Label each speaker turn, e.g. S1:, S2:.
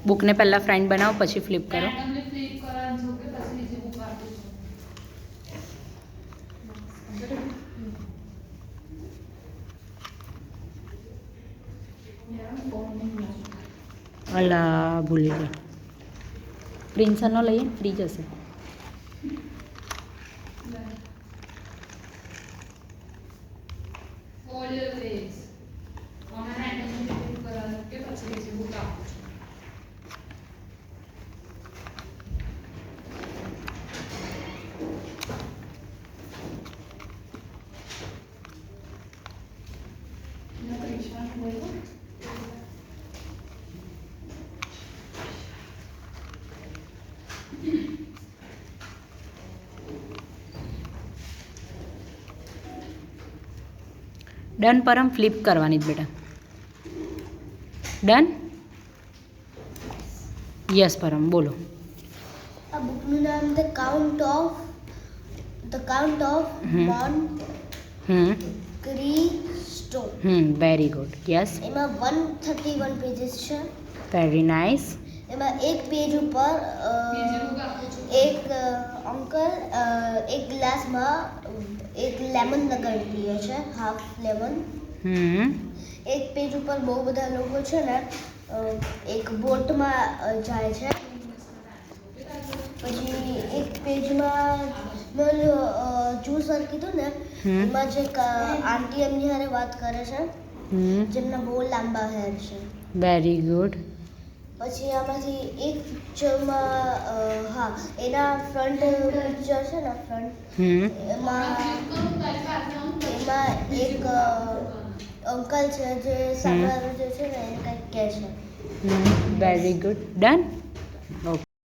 S1: બુકને પહેલાં ફ્રેન્ડ બનાવો પછી ફ્લિપ કરો. અલા ભૂલી ગઈ. પ્રિન્સરનો લઈએ ફ્રી જશે. ડન પરમ ફ્લિપ કરવાની જ બેટા. ડન. યસ પરમ બોલો.
S2: આ બુકનું નામ the Count of Cristo.
S1: Very good. Yes.
S2: એમાં 131 પેजेस છે.
S1: Very nice.
S2: એમાં એક પેજ ઉપર એક અંકલ એક ગ્લાસમાં એક લેમન લગાડી લે છે, હાફ લેમન. એક પેજ ઉપર બહુ બધા લોકો છે ને એક બોટમાં જાય છે. પછી એક પેજમાં જ્યુસર કીધું ને એમાં જે આંટી એમની હારે વાત કરે છે જેમના બહુ લાંબા હેર છે.
S1: Very good.
S2: પછી આમાંથી એક પિક્ચરમાં એના ફ્રન્ટ પિક્ચર છે ને ફ્રન્ટ એમાં એક અંકલ છે જે સામે જે છે ને એ કંઈક કહે છે.
S1: Very good. ડન. ઓકે.